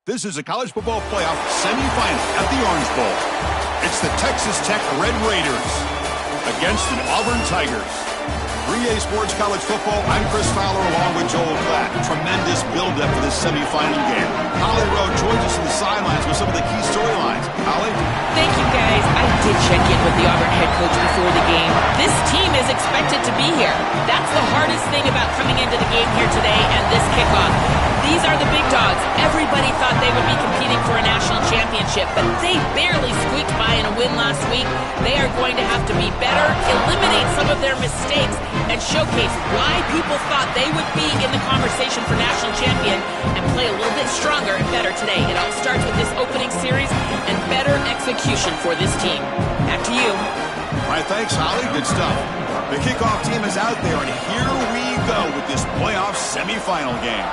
This is a college football playoff semifinal at the Orange Bowl. It's the Texas Tech Red Raiders against the Auburn Tigers. 3A Sports College Football, I'm Chris Fowler along with Joel Klatt. Tremendous build-up for this semifinal game. Holly Rowe joins us on the sidelines with some of the key storylines. Holly? Thank you, guys. I did check in with the Auburn head coach before the game. This team is expected to be here. That's the hardest thing about coming into the game here today and this kickoff. These are the big dogs. Everybody thought they would be competing for a national championship, but they barely squeaked by in a win last week. They are going to have to be better, eliminate some of their mistakes, and showcase why people thought they would be in the conversation for national champion and play a little bit stronger and better today. It all starts with this opening series and better execution for this team. Back to you. All right, thanks, Holly. Good stuff. The kickoff team is out there, and here we go with this playoff semifinal game.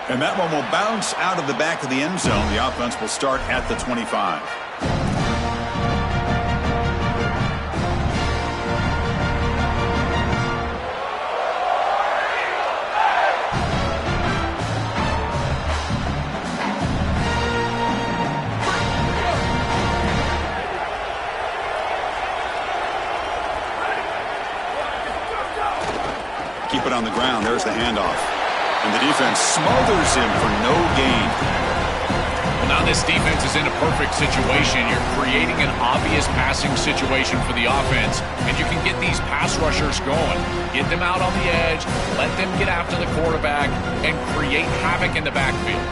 And that one will bounce out of the back of the end zone. The offense will start at the 25. Keep it on the ground. There's the handoff. And the defense smothers him for no gain. Well, now this defense is in a perfect situation. You're creating an obvious passing situation for the offense, and you can get these pass rushers going. Get them out on the edge, let them get after the quarterback, and create havoc in the backfield.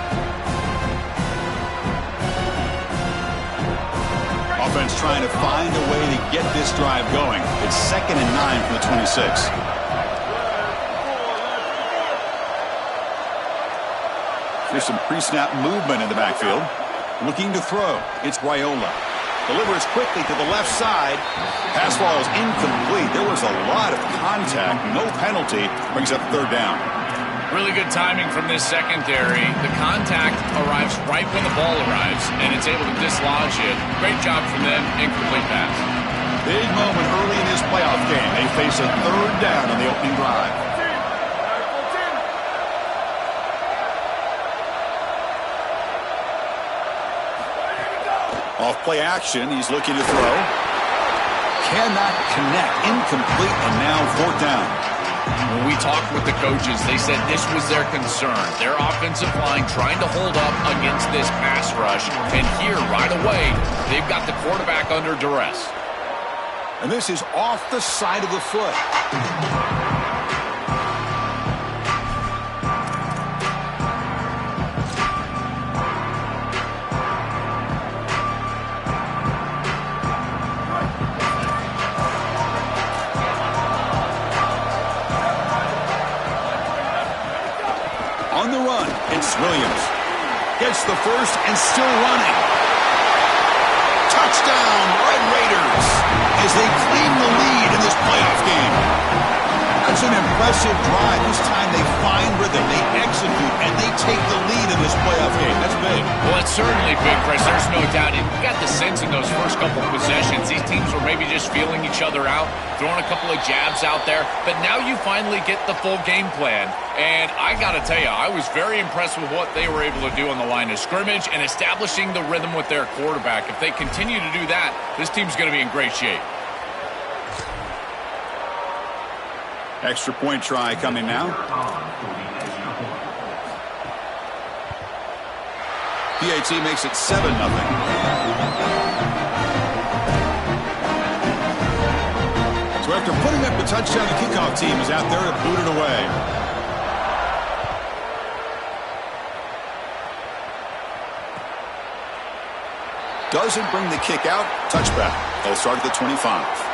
Offense trying to find a way to get this drive going. It's 2nd and 9 from the 26. There's some pre-snap movement in the backfield. Looking to throw. It's Raiola. Delivers quickly to the left side. Pass ball is incomplete. There was a lot of contact. No penalty. Brings up 3rd down. Really good timing from this secondary. The contact arrives right when the ball arrives, and it's able to dislodge it. Great job from them. Incomplete pass. Big moment early in this playoff game. They face a 3rd down on the opening drive. Off play action, he's looking to throw. Cannot connect, incomplete, and now 4th down. When we talked with the coaches, they said this was their concern. Their offensive line trying to hold up against this pass rush. And here, right away, they've got the quarterback under duress. And this is off the side of the foot. On the run, it's Williams. Gets the first and still running. Touchdown, Red Raiders, as they claim the lead in this playoff game. That's an impressive drive. This time they find rhythm, they execute, and they take the lead in this playoff game. That's big. Well, it's certainly big, Chris. There's no doubt. And you got the sense in those first couple of possessions, these teams were maybe just feeling each other out, throwing a couple of jabs out there. But now you finally get the full game plan. And I got to tell you, I was very impressed with what they were able to do on the line of scrimmage and establishing the rhythm with their quarterback. If they continue to do that, this team's going to be in great shape. Extra point try coming now. PAT makes it 7-0. So after putting up the touchdown, the kickoff team is out there to boot it away. Doesn't bring the kick out. Touchback. They'll start at the 25.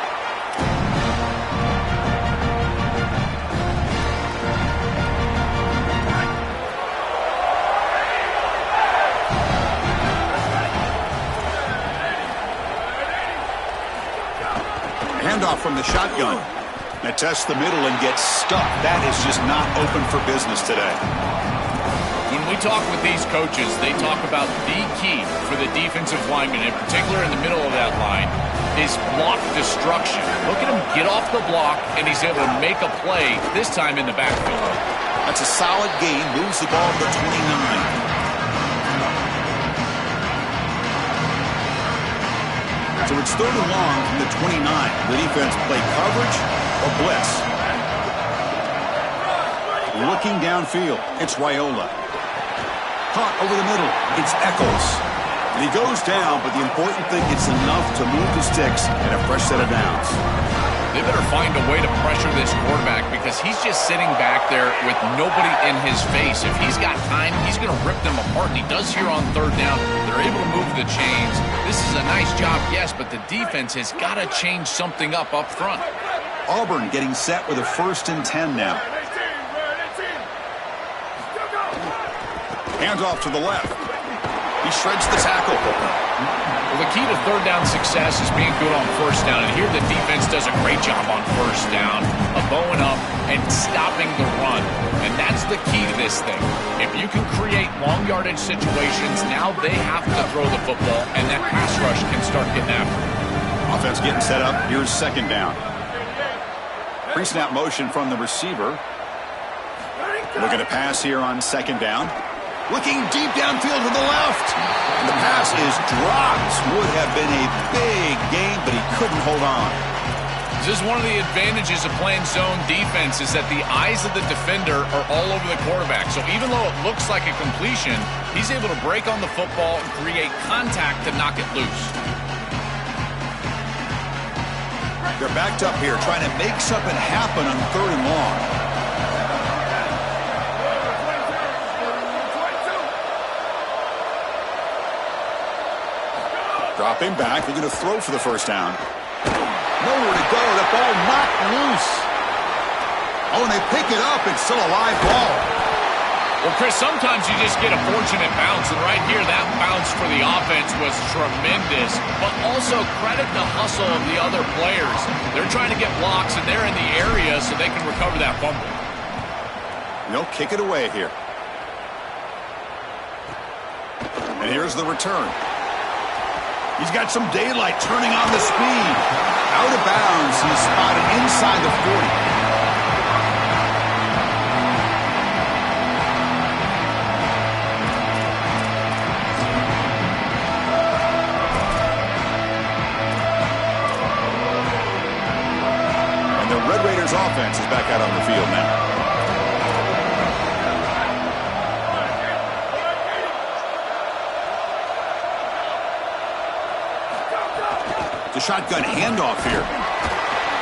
Handoff from the shotgun. That tests the middle and gets stuck. That is just not open for business today. When we talk with these coaches, they talk about the key for the defensive lineman, in particular in the middle of that line, is block destruction. Look at him get off the block, and he's able to make a play, this time in the backfield. That's a solid gain. Moves the ball to 29. So it's 3rd and long from the 29. The defense play coverage or blitz. Looking downfield, it's Raiola. Caught over the middle, it's Eccles. And he goes down, but the important thing, it's enough to move the sticks and a fresh set of downs. They better find a way to pressure this quarterback because he's just sitting back there with nobody in his face. If he's got time, he's going to rip them apart, and he does here on 3rd down. They're able to move the chains. This is a nice job, yes, but the defense has got to change something up front. Auburn getting set with a 1st and 10 now. Hands off to the left. He shreds the tackle. Well, the key to 3rd down success is being good on 1st down. And here the defense does a great job on 1st down of bowing up and stopping the run. And that's the key to this thing. If you can create long yardage situations, now they have to throw the football, and that pass rush can start getting after it. Offense getting set up. Here's 2nd down. Pre-snap motion from the receiver. Looking to pass here on 2nd down. Looking deep downfield to the left. And the pass is dropped. Would have been a big gain, but he couldn't hold on. This is one of the advantages of playing zone defense is that the eyes of the defender are all over the quarterback. So even though it looks like a completion, he's able to break on the football and create contact to knock it loose. They're backed up here trying to make something happen on 3rd and long. Dropping back. They're going to throw for the 1st down. Nowhere to go. The ball knocked loose. Oh, and they pick it up. It's still a live ball. Well, Chris, sometimes you just get a fortunate bounce, and right here, that bounce for the offense was tremendous, but also credit the hustle of the other players. They're trying to get blocks, and they're in the area so they can recover that fumble. They'll kick it away here. And here's the return. He's got some daylight turning on the speed. Out of bounds. He's spotted inside the 40. And the Red Raiders offense is back out on the field now. The shotgun handoff here.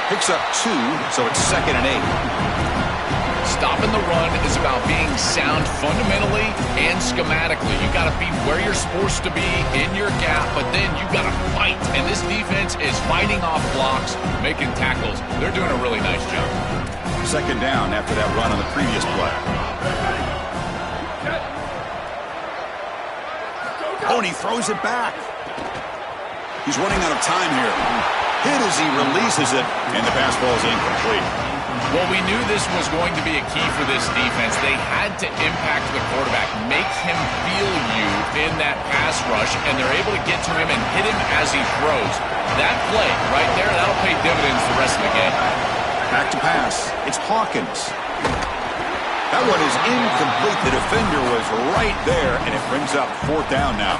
Picks up 2, so it's 2nd and 8. Stopping the run is about being sound fundamentally and schematically. You got to be where you're supposed to be in your gap, but then you got to fight. And this defense is fighting off blocks, making tackles. They're doing a really nice job. 2nd down after that run on the previous play. Oh, and he throws it back. He's running out of time here. Hit as he releases it, and the pass ball is incomplete. Well, we knew this was going to be a key for this defense. They had to impact the quarterback, make him feel you in that pass rush, and they're able to get to him and hit him as he throws. That play right there, that'll pay dividends the rest of the game. Back to pass. It's Hawkins. That one is incomplete. The defender was right there, and it brings up 4th down now.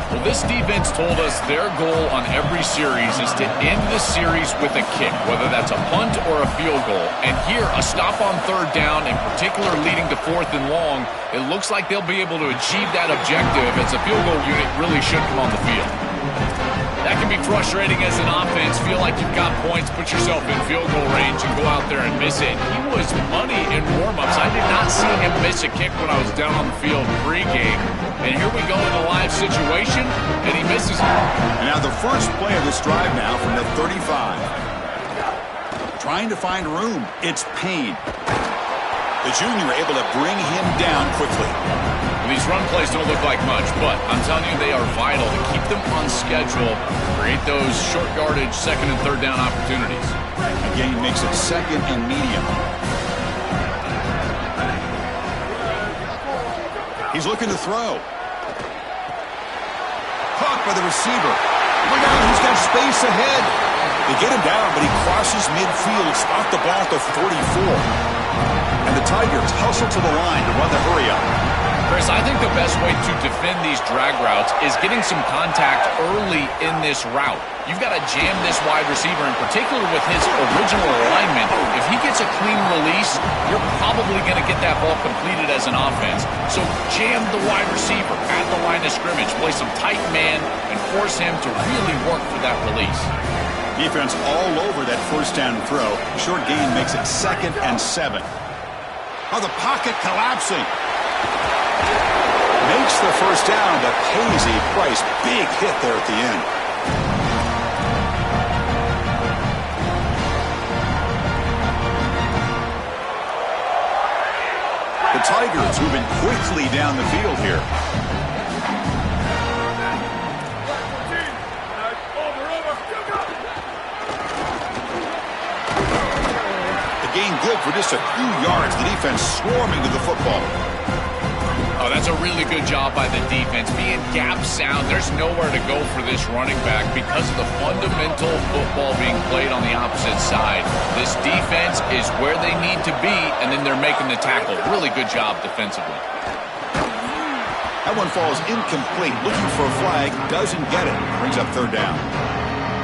Well, this defense told us their goal on every series is to end the series with a kick, whether that's a punt or a field goal. And here, a stop on 3rd down, in particular leading to 4th and long, it looks like they'll be able to achieve that objective as the field goal unit really should come on the field. That can be frustrating as an offense. Feel like you've got points, put yourself in field goal range, and go out there and miss it. He was money in warm-ups. I did not see him miss a kick when I was down on the field pregame. And here we go in a live situation, and he misses it. And now the first play of this drive now from the 35. Trying to find room. It's Payne. The junior able to bring him down quickly. These run plays don't look like much, but I'm telling you they are vital to keep them on schedule, create those short yardage 2nd and 3rd down opportunities. Again, he makes it 2nd and medium. He's looking to throw. Caught by the receiver. Look out, he's got space ahead. They get him down, but he crosses midfield, spot the ball at the 44. And the Tigers hustle to the line to run the hurry-up. Chris, I think the best way to defend these drag routes is getting some contact early in this route. You've got to jam this wide receiver, in particular with his original alignment. If he gets a clean release, you're probably going to get that ball completed as an offense. So jam the wide receiver at the line of scrimmage, play some tight man, and force him to really work for that release. Defense all over that first down throw. Short gain makes it 2nd and 7. Oh, the pocket collapsing. Makes the first down, but pays a price. Big hit there at the end. The Tigers moving quickly down the field here. The gain good for just a few yards. The defense swarming to the football. Oh, that's a really good job by the defense. Being gap sound, there's nowhere to go for this running back because of the fundamental football being played on the opposite side. This defense is where they need to be, and then they're making the tackle. Really good job defensively. That one falls incomplete. Looking for a flag, doesn't get it. Brings up 3rd down.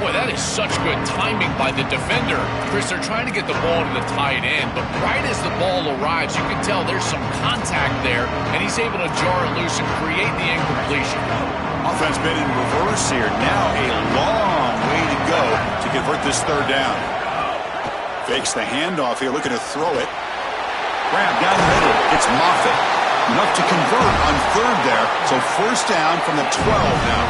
Boy, that is such good timing by the defender. Chris, they're trying to get the ball to the tight end, but right as the ball arrives, you can tell there's some contact there, and he's able to jar it loose and create the incompletion. Offense been in reverse here. Now a long way to go to convert this 3rd down. Fakes the handoff here, looking to throw it. Grab down the middle. It's Moffitt. Enough to convert on 3rd there, so first down from the 12 now.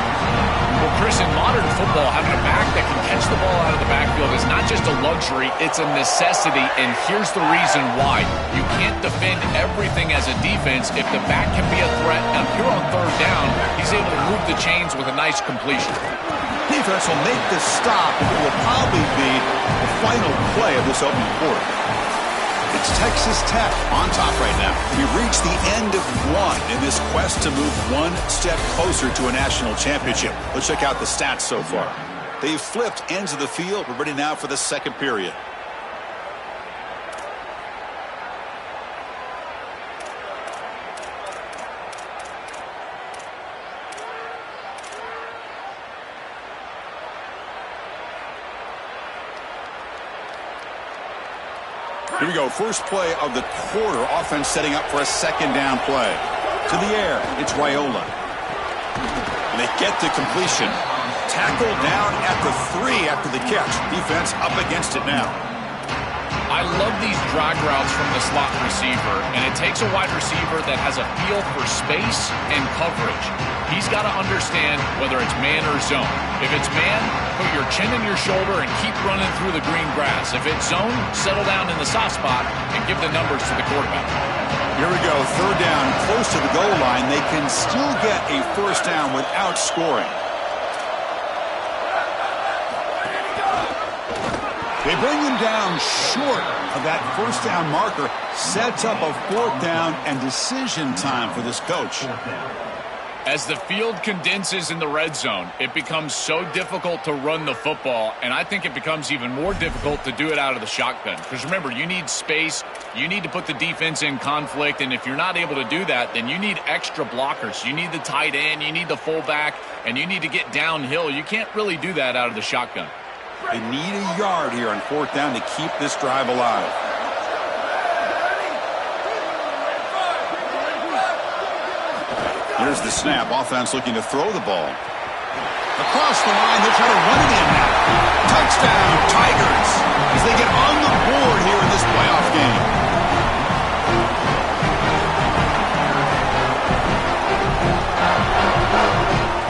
Well, Chris, in modern football, having a back that can catch the ball out of the backfield is not just a luxury, it's a necessity, and here's the reason why. You can't defend everything as a defense if the back can be a threat, and here on 3rd down, he's able to move the chains with a nice completion. Defense will make the stop, and it will probably be the final play of this opening quarter. It's Texas Tech on top right now. We reach the end of one in this quest to move one step closer to a national championship. Let's check out the stats so far. They've flipped ends of the field. We're ready now for the 2nd period. Here we go. First play of the quarter. Offense setting up for a 2nd down play. To the air. It's Raiola. And they get the completion. Tackled down at the 3 after the catch. Defense up against it now. I love these drag routes from the slot receiver, and it takes a wide receiver that has a feel for space and coverage. He's got to understand whether it's man or zone. If it's man, put your chin in your shoulder and keep running through the green grass. If it's zone, settle down in the soft spot and give the numbers to the quarterback. Here we go. 3rd down, close to the goal line. They can still get a first down without scoring. They bring him down short of that first down marker. Sets up a 4th down and decision time for this coach. As the field condenses in the red zone, it becomes so difficult to run the football, and I think it becomes even more difficult to do it out of the shotgun. Because remember, you need space, you need to put the defense in conflict, and if you're not able to do that, then you need extra blockers. You need the tight end, you need the fullback, and you need to get downhill. You can't really do that out of the shotgun. They need a yard here on 4th down to keep this drive alive. Here's the snap. Offense looking to throw the ball. Across the line, they'll try to run it in now. Touchdown, Tigers, as they get on the board here in this playoff game.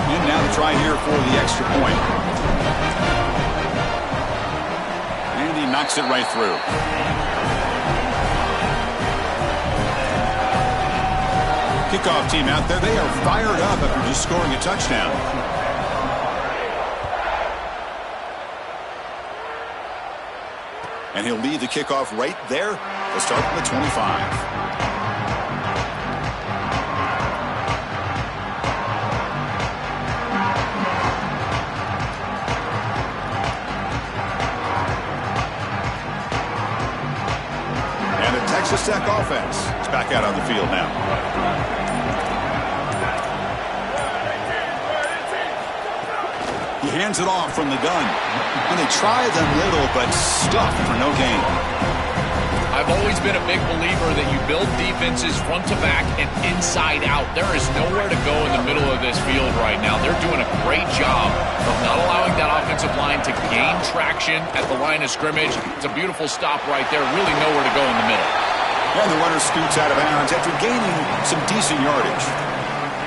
And now the try here for the extra point. And he knocks it right through. Kickoff team out there. They are fired up after just scoring a touchdown. And he'll lead the kickoff right there. They'll start from the 25. Texas Tech offense is back out on the field now. He hands it off from the gun. And they try them little, but stuffed for no gain. I've always been a big believer that you build defenses front to back and inside out. There is nowhere to go in the middle of this field right now. They're doing a great job of not allowing that offensive line to gain traction at the line of scrimmage. It's a beautiful stop right there. Really nowhere to go in the middle. And the runner scoots out of bounds after gaining some decent yardage.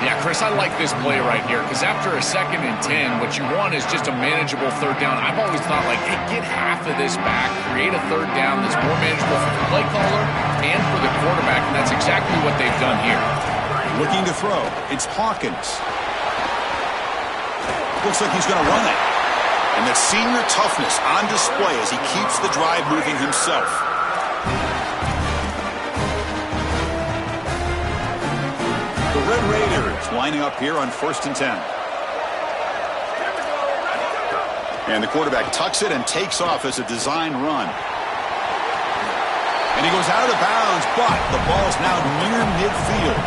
Yeah, Chris, I like this play right here because after a 2nd and 10, what you want is just a manageable 3rd down. I've always thought, like, hey, get half of this back, create a 3rd down that's more manageable for the play caller and for the quarterback, and that's exactly what they've done here. Looking to throw. It's Hawkins. Looks like he's going to run it. And that senior toughness on display as he keeps the drive moving himself. The Red Raiders lining up here on 1st and 10. And the quarterback tucks it and takes off as a design run. And he goes out of bounds, but the ball's now near midfield.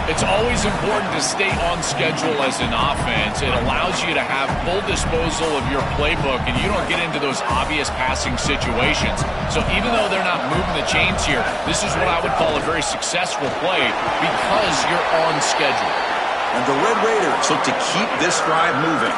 It's always important to stay on schedule as an offense. It allows you to have full disposal of your playbook, and you don't get into those obvious passing situations. So even though they're not moving the chains here, this is what I would call a very successful play because you're on schedule. And the Red Raiders look to keep this drive moving.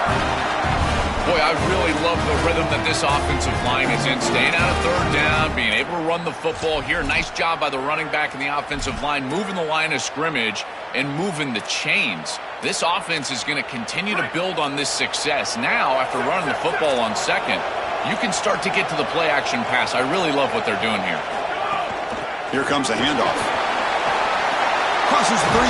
Boy, I really love the rhythm that this offensive line is in. Staying out of 3rd down, being able to run the football here. Nice job by the running back and the offensive line, moving the line of scrimmage and moving the chains. This offense is going to continue to build on this success. Now, after running the football on 2nd, you can start to get to the play-action pass. I really love what they're doing here. Here comes a handoff. Crosses the 35.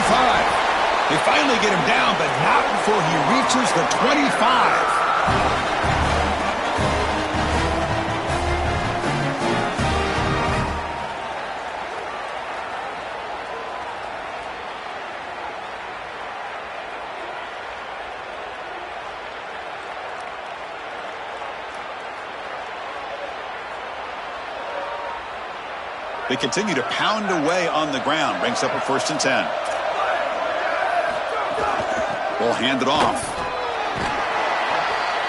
They finally get him down, but not before he reaches the 25. They continue to pound away on the ground. Brings up a 1st and 10. We'll hand it off.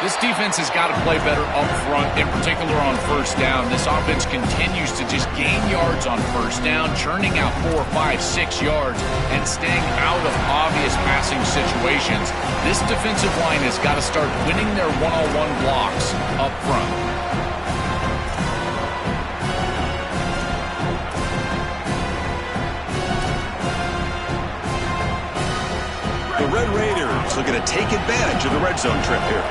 This defense has got to play better up front, in particular on 1st down. This offense continues to just gain yards on 1st down, churning out 4, 5, 6 yards, and staying out of obvious passing situations. This defensive line has got to start winning their one-on-one blocks up front. The Red Raiders looking to take advantage of the red zone trip here.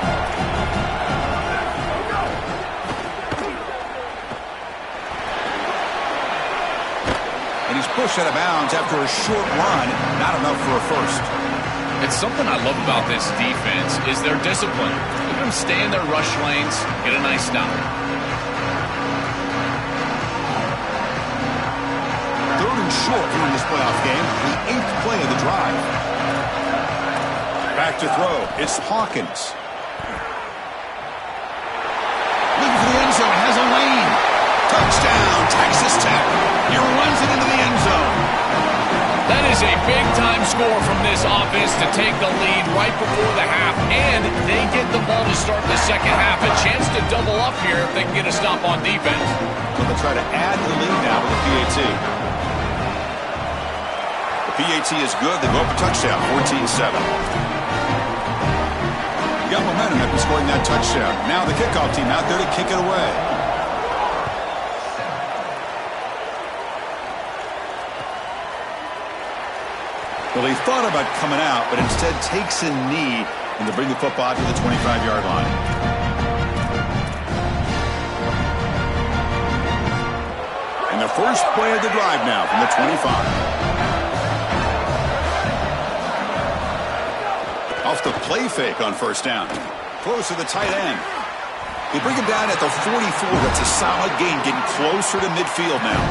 And he's pushed out of bounds after a short run. Not enough for a 1st. It's something I love about this defense is their discipline. Look at them stay in their rush lanes, get a nice stop. 3rd and short here in this playoff game. The 8th play of the drive. Back to throw. It's Hawkins. Looking for the end zone. Has a lane. Touchdown, Texas Tech. He runs it into the end zone. That is a big-time score from this offense to take the lead right before the half, and they get the ball to start the 2nd half. A chance to double up here if they can get a stop on defense. So they'll try to add the lead now with the PAT. The PAT is good. They go up a touchdown, 14-7. Got momentum after scoring that touchdown. Now the kickoff team out there to kick it away. Well, he thought about coming out, but instead takes a knee and to bring the football to the 25-yard line. And the first play of the drive now from the 25. Off the play fake on 1st down. Close to the tight end. They bring him down at the 44. That's a solid gain, getting closer to midfield now.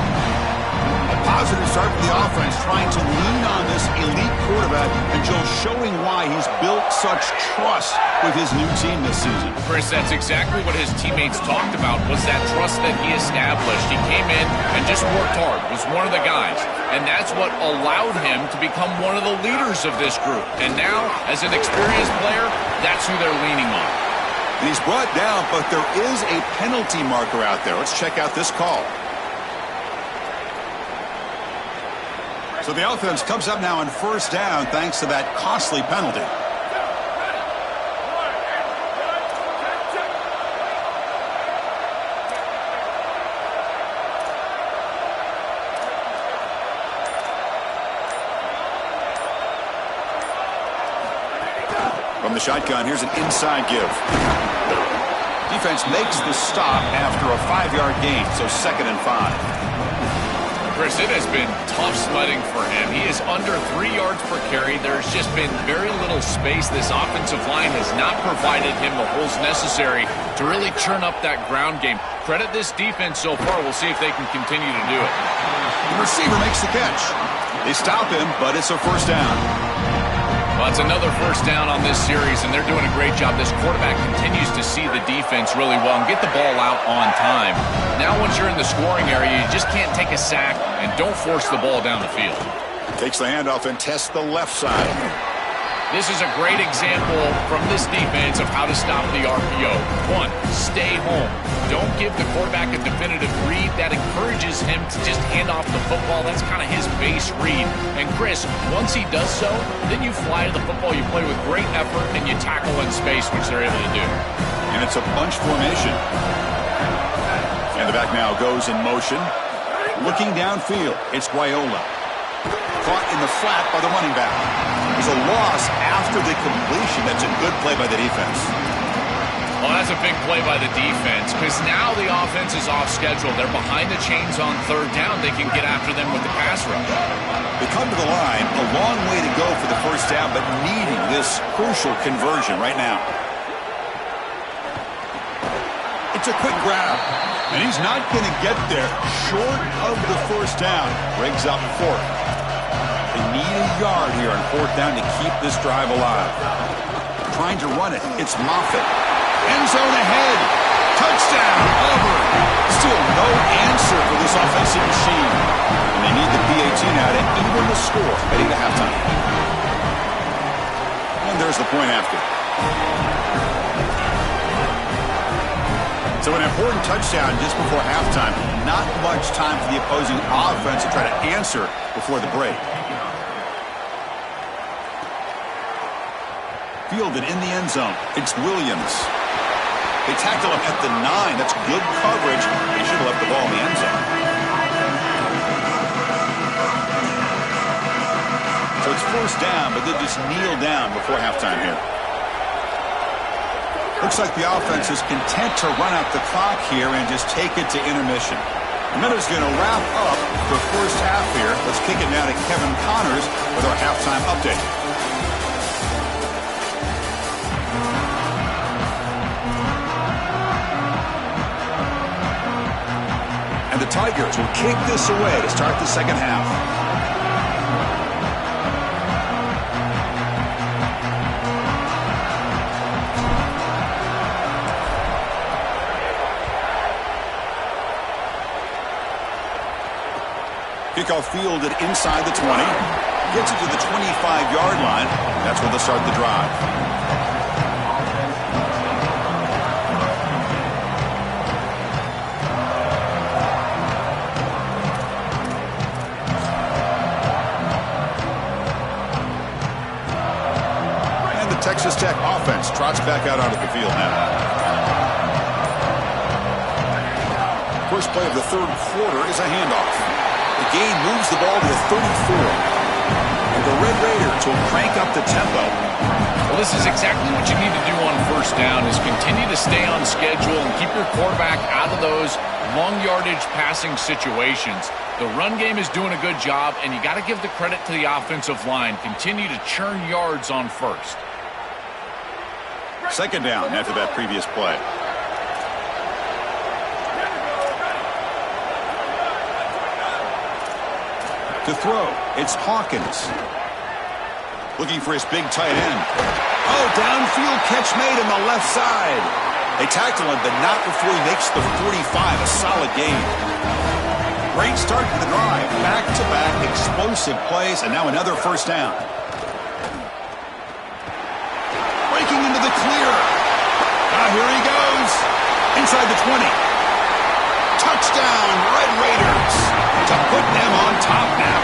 A positive start for the offense, trying to lean on this elite quarterback, and Joe showing why he's built such trust with his new team this season. Chris, that's exactly what his teammates talked about, was that trust that he established. He came in and just worked hard, was one of the guys, and that's what allowed him to become one of the leaders of this group. And now, as an experienced player, that's who they're leaning on. And he's brought down, but there is a penalty marker out there. Let's check out this call. So the offense comes up now on first down thanks to that costly penalty. From the shotgun, here's an inside give. Defense makes the stop after a 5-yard gain, so 2nd and 5. Chris, it has been tough sledding for him. He is under 3 yards per carry. There's just been very little space. This offensive line has not provided him the holes necessary to really churn up that ground game. Credit this defense so far. We'll see if they can continue to do it. The receiver makes the catch. They stop him, but it's a first down. Well, it's another first down on this series, and they're doing a great job. This quarterback continues to see the defense really well and get the ball out on time. Now, once you're in the scoring area, you just can't take a sack and don't force the ball down the field. Takes the handoff and tests the left side. This is a great example from this defense of how to stop the RPO. 1, stay home. Don't give the quarterback a definitive read. That encourages him to just hand off the football. That's kind of his base read. And Chris, once he does so, then you fly to the football, you play with great effort, and you tackle in space, which they're able to do. And it's a bunch formation. And the back now goes in motion. Looking downfield, it's Guayola. Caught in the flat by the running back. There's a loss after the completion. That's a good play by the defense. Well, that's a big play by the defense because now the offense is off schedule. They're behind the chains on third down. They can get after them with the pass rush. They come to the line, a long way to go for the first down, but needing this crucial conversion right now. It's a quick grab, and he's not going to get there short of the first down. Briggs up 4th. They need a yard here on 4th down to keep this drive alive. Trying to run it. It's Moffitt. End zone ahead. Touchdown, Auburn. Still no answer for this offensive machine. And they need the PAT now to even the score heading to halftime. And there's the point after. So an important touchdown just before halftime. Not much time for the opposing offense to try to answer before the break. Fielded in the end zone. It's Williams. They tackle him at the 9. That's good coverage. They should have left the ball in the end zone. So it's first down, but they just kneel down before halftime here. Looks like the offense is content to run out the clock here and just take it to intermission. The minute's going to wrap up the first half here. Let's kick it now to Kevin Connors with our halftime update. And the Tigers will kick this away to start the second half. Kickoff fielded inside the 20. Gets it to the 25-yard line. That's where they'll start the drive. Texas Tech offense trots back out onto the field now. First play of the third quarter is a handoff. The gain moves the ball to the 34. And the Red Raiders will crank up the tempo. Well, this is exactly what you need to do on first down is continue to stay on schedule and keep your quarterback out of those long yardage passing situations. The run game is doing a good job, and you got to give the credit to the offensive line. Continue to churn yards on first. Second down after that previous play. To throw, it's Hawkins. Looking for his big tight end. Oh, downfield catch made on the left side. They tackle him, but not before he makes the 45. A solid gain. Great start to the drive. Back-to-back explosive plays, and now another first down. Breaking into the clear. Here he goes. Inside the 20. Touchdown, Red Raiders. To put them on top now.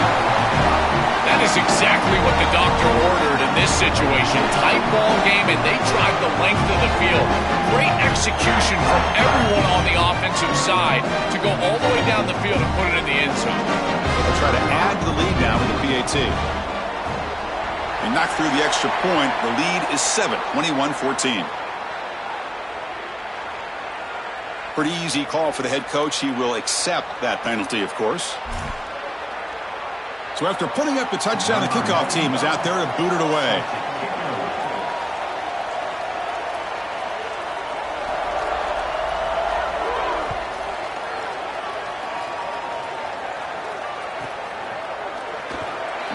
That is exactly what the doctor ordered in this situation. Tight ball game, and they drive the length of the field. Great execution from everyone on the offensive side to go all the way down the field and put it in the end zone. They'll try to add to the lead now with the PAT. They knock through the extra point. The lead is 7, 21-14. Pretty easy call for the head coach. He will accept that penalty, of course. So after putting up the touchdown, the kickoff team is out there to boot it away.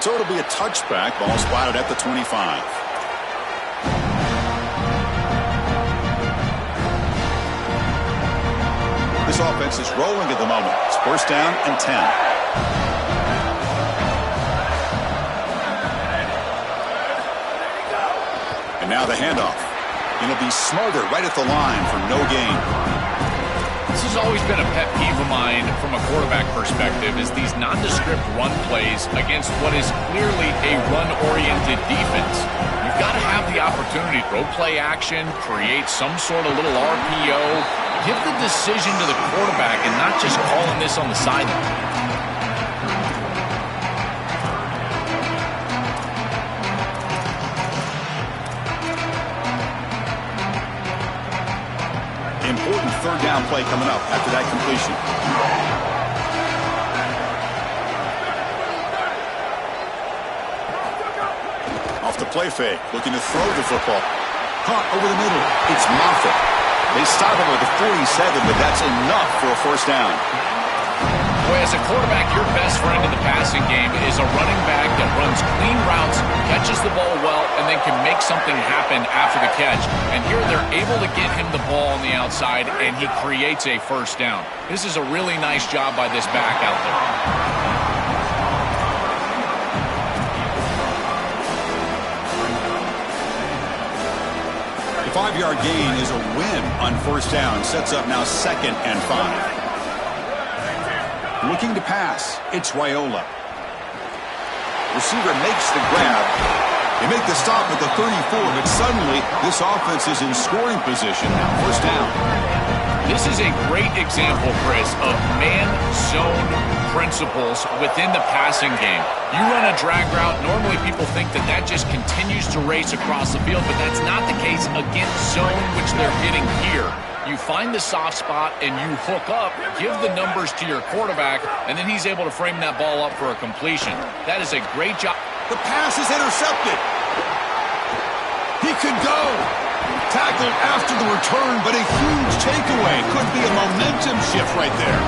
So it'll be a touchback. Ball spotted at the 25. This offense is rolling at the moment. It's first down and 10. And now the handoff. It'll be smarter right at the line for no gain. This has always been a pet peeve of mine from a quarterback perspective, is these nondescript run plays against what is clearly a run-oriented defense. You've got to have the opportunity to throw play action, create some sort of little RPO, give the decision to the quarterback and not just calling this on the sideline. Important third down play coming up after that completion. Off the play fake, looking to throw the football. Caught over the middle. It's Moffitt. They stop him at the 47, but that's enough for a first down. Boy, as a quarterback, your best friend in the passing game is a running back that runs clean routes, catches the ball well, and then can make something happen after the catch. And here they're able to get him the ball on the outside, and he creates a first down. This is a really nice job by this back out there. The 5-yard gain is a win on first down. Sets up now 2nd and 5. Looking to pass, it's Raiola. Receiver makes the grab. They make the stop at the 34, but suddenly this offense is in scoring position. Now first down. This is a great example, Chris, of man-zone principles within the passing game. You run a drag route, normally people think that that just continues to race across the field, but that's not the case against zone, which they're getting here. You find the soft spot and you hook up, give the numbers to your quarterback, and then he's able to frame that ball up for a completion. That is a great job. The pass is intercepted. He could go. Tackled after the return, but a huge takeaway. Could be a momentum shift right there.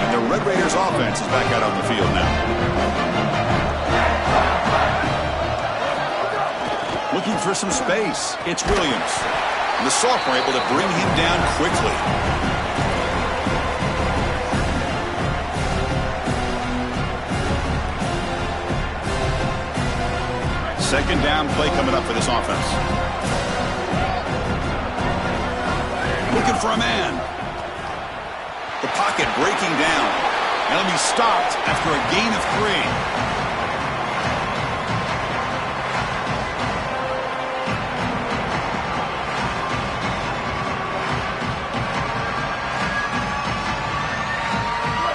And the Red Raiders offense is back out on the field now. Looking for some space. It's Williams. And the sophomore able to bring him down quickly. Second down play coming up for this offense. Looking for a man. The pocket breaking down. And he'll be stopped after a gain of 3.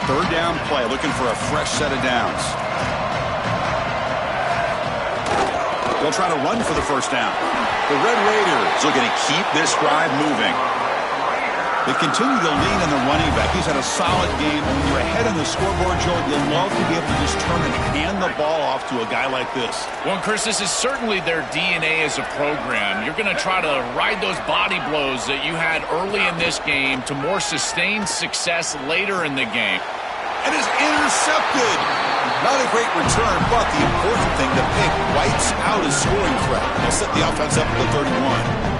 Third down play, looking for a fresh set of downs. They'll try to run for the first down. The Red Raiders looking to keep this drive moving. They continue to lean on the running back. He's had a solid game. And when you're ahead on the scoreboard, Joe, you'll love to be able to just turn and hand the ball off to a guy like this. Well, Chris, this is certainly their DNA as a program. You're going to try to ride those body blows that you had early in this game to more sustained success later in the game. And is intercepted. Not a great return, but the important thing, the pick wipes out his scoring threat. They'll set the offense up at the 31.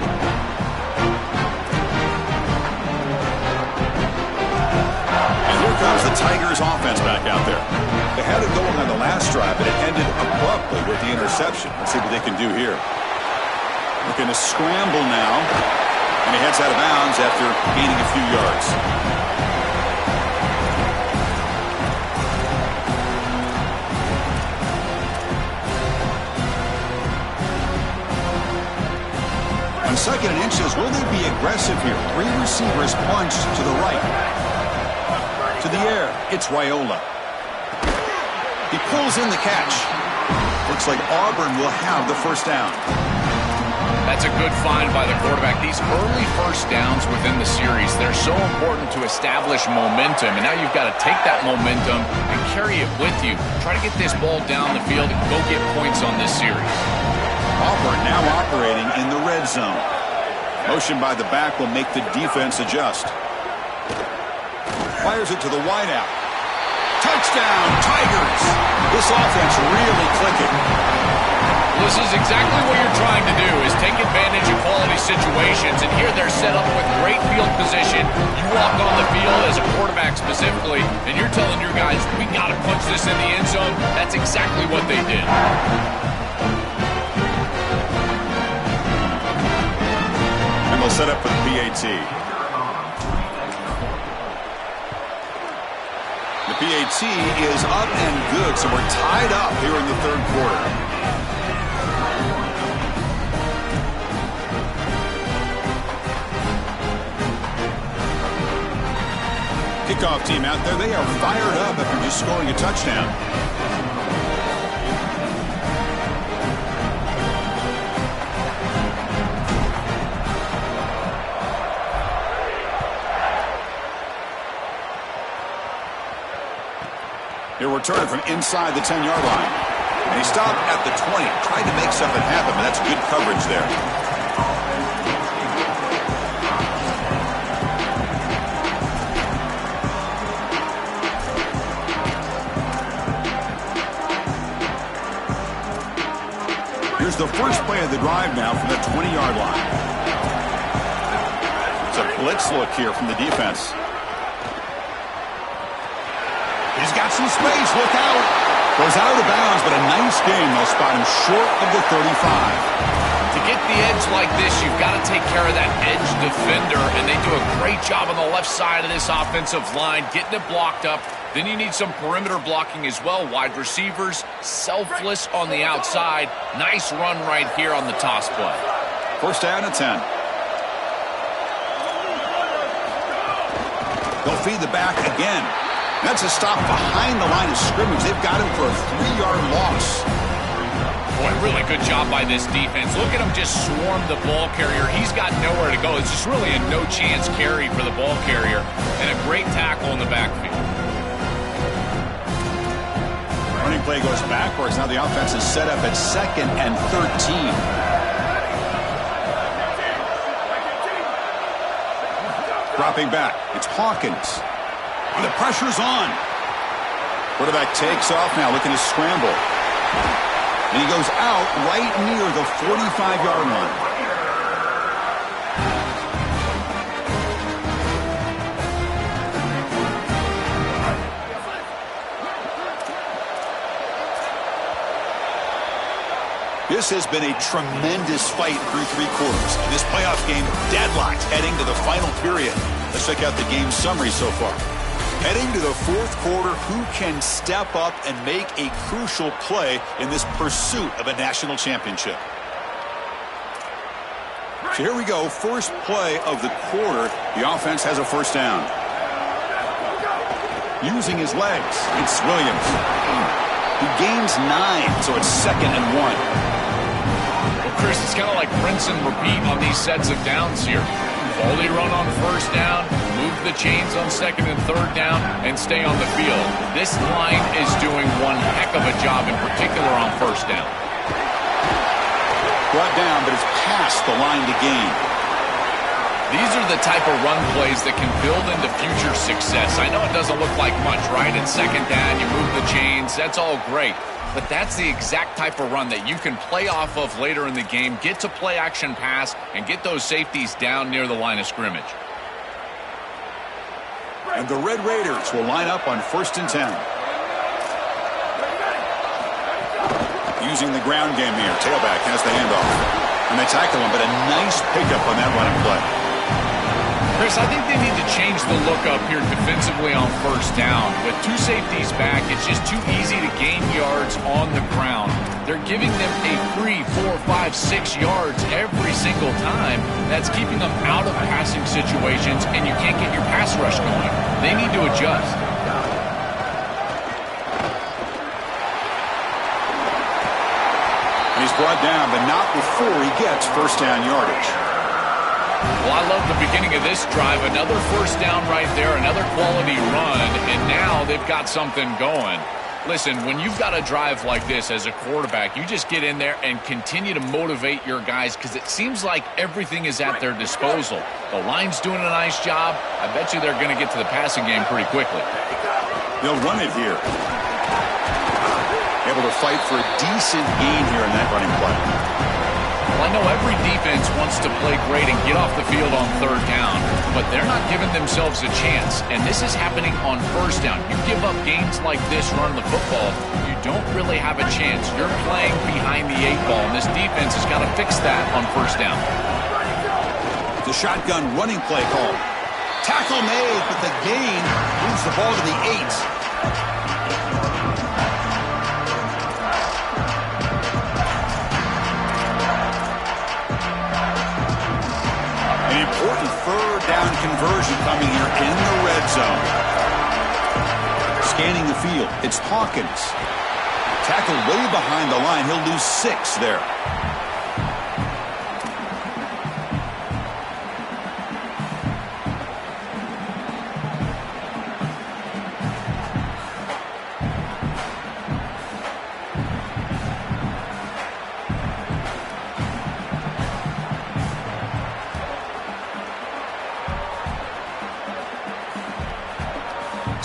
Here comes the Tigers offense back out there. They had it going on the last drive, but it ended abruptly with the interception. Let's see what they can do here. Looking to scramble now, and he heads out of bounds after gaining a few yards. On 2nd and inches, will they be aggressive here? 3 receivers bunched to the right. To the air, it's Raiola. He pulls in the catch. Looks like Auburn will have the first down. That's a good find by the quarterback. These early first downs within the series, they're so important to establish momentum. And now you've got to take that momentum and carry it with you. Try to get this ball down the field and go get points on this series. Auburn now operating in the red zone. Motion by the back will make the defense adjust. Fires it to the wideout. Touchdown, Tigers! This offense really clicking. This is exactly what you're trying to do, is take advantage of quality situations. And here they're set up with great field position. You walk on the field as a quarterback specifically, and you're telling your guys, we got to punch this in the end zone. That's exactly what they did. And they'll set up for the PAT. The PAT is up and good, so we're tied up here in the 3rd quarter. Kickoff team out there, they are fired up after just scoring a touchdown. He'll return from inside the 10-yard line. And he stopped at the 20, tried to make something happen, but that's good coverage there. Here's the first play of the drive now from the 20-yard line. It's a blitz look here from the defense. He's got some space. Look out. Goes out of bounds, but a nice game. They'll spot him short of the 35. To get the edge like this, you've got to take care of that edge defender, and they do a great job on the left side of this offensive line, getting it blocked up. Then you need some perimeter blocking as well. Wide receivers, selfless on the outside. Nice run right here on the toss play. First down at 10. They'll feed the back again. That's a stop behind the line of scrimmage. They've got him for a 3-yard loss. Boy, really good job by this defense. Look at him just swarm the ball carrier. He's got nowhere to go. It's just really a no-chance carry for the ball carrier. And a great tackle in the backfield. Running play goes backwards. Now the offense is set up at 2nd and 13. Dropping back. It's Hawkins. The pressure's on. Quarterback takes off now, looking to scramble. And he goes out right near the 45-yard line. This has been a tremendous fight through 3 quarters. This playoff game deadlocked heading to the final period. Let's check out the game summary so far. Heading to the 4th quarter, who can step up and make a crucial play in this pursuit of a national championship? So here we go, first play of the quarter. The offense has a first down. Using his legs, it's Williams. He gains 9, so it's 2nd and 1. Chris, it's kind of like rinse and repeat on these sets of downs here. Quality run on first down, move the chains on second and third down, and stay on the field. This line is doing one heck of a job, in particular on first down. Brought down, but it's past the line to gain. These are the type of run plays that can build into future success. I know it doesn't look like much, right? It's second down, you move the chains, that's all great. But that's the exact type of run that you can play off of later in the game, get to play action pass, and get those safeties down near the line of scrimmage. And the Red Raiders will line up on 1st and 10. Using the ground game here. Tailback has the handoff. And they tackle him, but a nice pickup on that running play. Chris, I think they need to change the look up here defensively on first down. With two safeties back, it's just too easy to gain yards on the ground. They're giving them a free 4, 5, 6 yards every single time. That's keeping them out of passing situations, and you can't get your pass rush going. They need to adjust. He's brought down, but not before he gets first down yardage. Well, I love the beginning of this drive. Another first down right there, another quality run, and now they've got something going. Listen, when you've got a drive like this as a quarterback, you just get in there and continue to motivate your guys because it seems like everything is at their disposal. The line's doing a nice job. I bet you they're going to get to the passing game pretty quickly. They'll run it here. Able to fight for a decent gain here in that running play. Well, I know every defense wants to play great and get off the field on third down, but they're not giving themselves a chance, and this is happening on first down. You give up games like this running the football, you don't really have a chance. You're playing behind the 8 ball, and this defense has got to fix that on first down. The shotgun running play call. Tackle made, but the gain moves the ball to the 8. Important third down conversion coming here in the red zone. Scanning the field, it's Hawkins. Tackled way behind the line. He'll lose 6 there.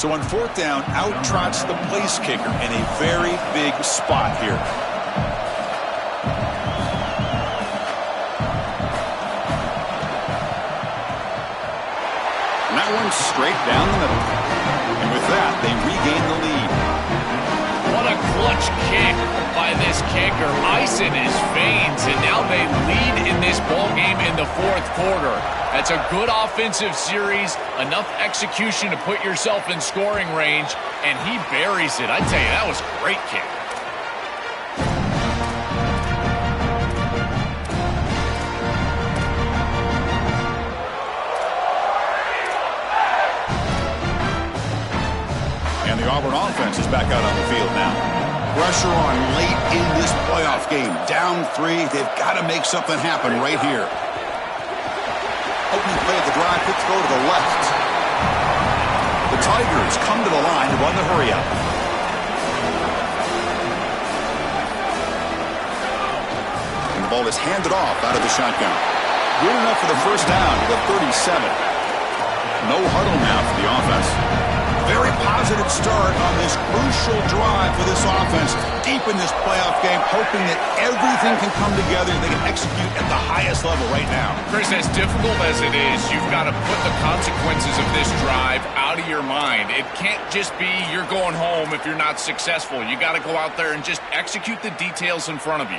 So on 4th down, out trots the place kicker in a very big spot here. And that one's straight down the middle. And with that, they regain the lead. What a clutch kick by this kicker. Ice in his veins, and now they lead in this ball game in the 4th quarter. That's a good offensive series, enough execution to put yourself in scoring range, and he buries it. I tell you, that was a great kick. And the Auburn offense is back out on the field now. Pressure on late in this playoff game. Down 3, they've got to make something happen right here. Opening play of the drive, quick throw to the left. The Tigers come to the line to run the hurry up. And the ball is handed off out of the shotgun. Good enough for the first down to the 37. No huddle now for the offense. Very positive start on this crucial drive for this offense. Deep in this playoff game, hoping that everything can come together and they can execute at the highest level right now. Chris, as difficult as it is, you've got to put the consequences of this drive out of your mind. It can't just be you're going home if you're not successful. You got to go out there and just execute the details in front of you.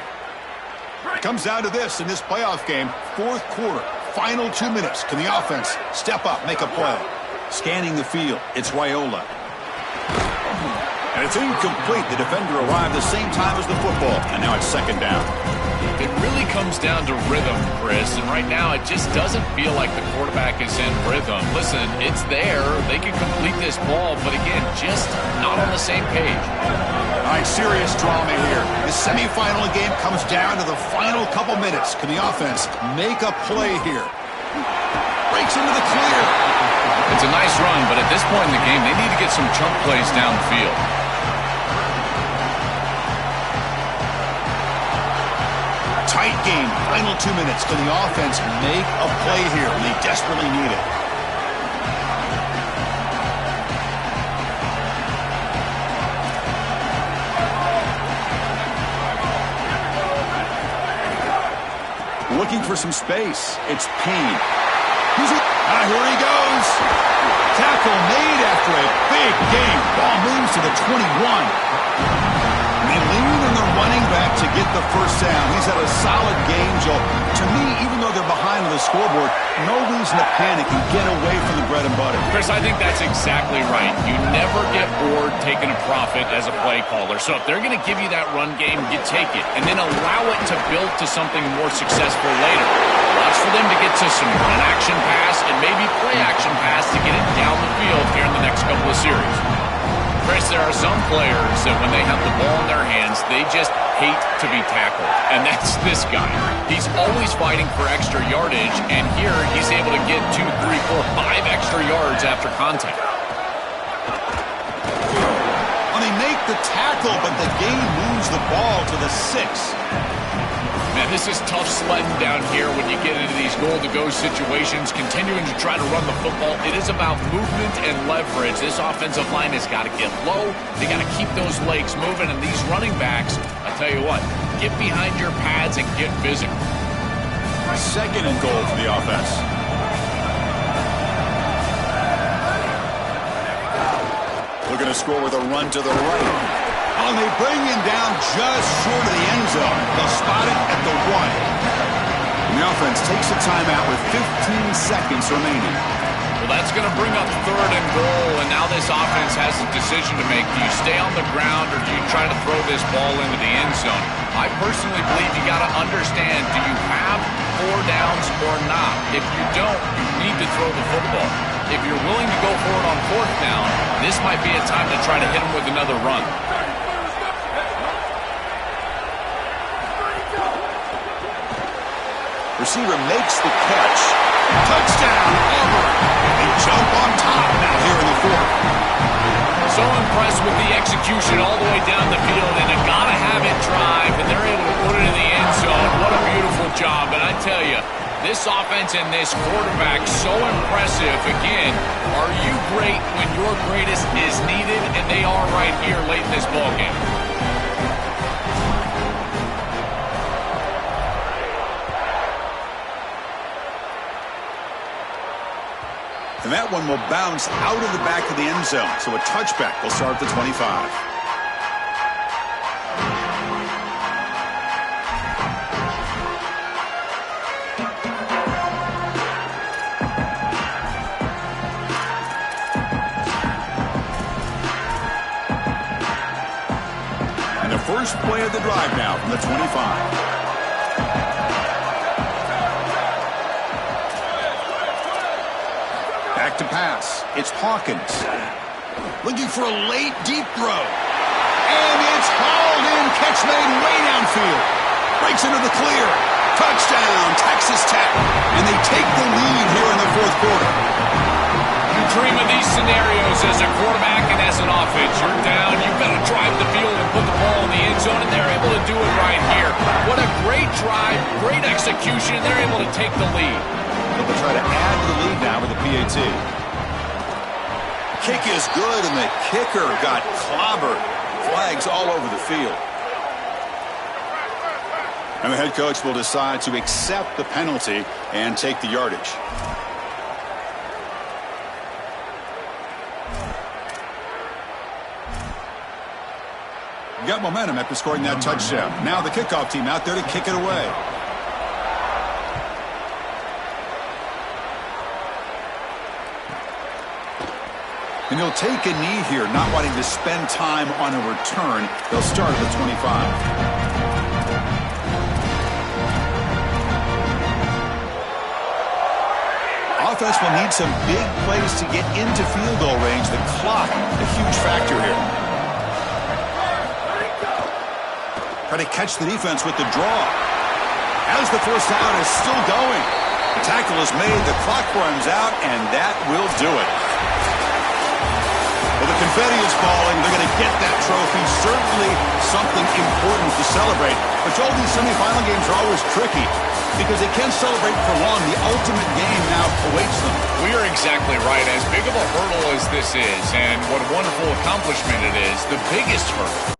It comes down to this in this playoff game. 4th quarter, final 2 minutes. Can the offense step up, make a play? Scanning the field, it's Raiola. And it's incomplete. The defender arrived the same time as the football, and now it's 2nd down. It really comes down to rhythm, Chris, and right now it just doesn't feel like the quarterback is in rhythm. Listen, it's there. They can complete this ball, but again, just not on the same page. All right, serious drama here. The semifinal game comes down to the final couple minutes. Can the offense make a play here? Breaks into the clear. It's a nice run, but at this point in the game, they need to get some chunk plays down the field. Tight game, final 2 minutes. Can the offense make a play here? They desperately need it. Looking for some space. It's Payne. Here he goes. Tackle made after a big game. Ball moves to the 21. They lean on the running back to get the first down. He's had a solid game, Joel. To me, even though they're behind on the scoreboard, no reason to panic and get away from the bread and butter. Chris, I think that's exactly right. You never get bored taking a profit as a play caller. So if they're going to give you that run game, you take it. And then allow it to build to something more successful later. Watch for them to get to some run-action pass and maybe play-action pass to get it down the field here in the next couple of series. Chris, there are some players that when they have the ball in their hands, they just hate to be tackled. And that's this guy. He's always fighting for extra yardage, and here he's able to get 2, 3, 4, 5 extra yards after contact. Well, they make the tackle, but the game moves the ball to the 6. Man, this is tough sledding down here when you get into these goal-to-go situations, continuing to try to run the football. It is about movement and leverage. This offensive line has got to get low. They got to keep those legs moving, and these running backs, I tell you what, get behind your pads and get physical. 2nd and goal for the offense. Looking to score with a run to the right. And they bring him down just short of the end zone. They'll spot it at the 1. And the offense takes a timeout with 15 seconds remaining. Well, that's going to bring up 3rd and goal, and now this offense has a decision to make. Do you stay on the ground, or do you try to throw this ball into the end zone? I personally believe you got to understand, do you have 4 downs or not? If you don't, you need to throw the football. If you're willing to go for it on 4th down, this might be a time to try to hit him with another run. Receiver makes the catch. Touchdown, Auburn. They jump on top now here in the 4th. So impressed with the execution all the way down the field, and a gotta-have-it drive, and they're able to put it in the end zone. What a beautiful job. And I tell you, this offense and this quarterback, so impressive. Again, are you great when your greatest is needed? And they are right here late in this ballgame. And that one will bounce out of the back of the end zone. So a touchback will start at the 25. And the first play of the drive now from the 25. Back to pass. It's Hawkins. Looking for a late, deep throw. And it's hauled in. Catch made way downfield. Breaks into the clear. Touchdown, Texas Tech. And they take the lead here in the 4th quarter. You dream of these scenarios as a quarterback and as an offense. You're down. You've got to drive the field and put the ball in the end zone, and they're able to do it right here. What a great drive, great execution, and they're able to take the lead. They'll try to add to the lead now with the PAT. Kick is good, and the kicker got clobbered. Flags all over the field. And the head coach will decide to accept the penalty and take the yardage. Got momentum after scoring that touchdown. Now the kickoff team out there to kick it away. And he'll take a knee here, not wanting to spend time on a return. They'll start at the 25. Offense will need some big plays to get into field goal range. The clock, a huge factor here. Try to catch the defense with the draw. As the first down is still going. The tackle is made, the clock runs out, and that will do it. Well, the confetti is falling. They're going to get that trophy. Certainly something important to celebrate. But Joel, these semifinal games are always tricky because they can't celebrate for long. The ultimate game now awaits them. We are exactly right. As big of a hurdle as this is, and what a wonderful accomplishment it is, the biggest hurdle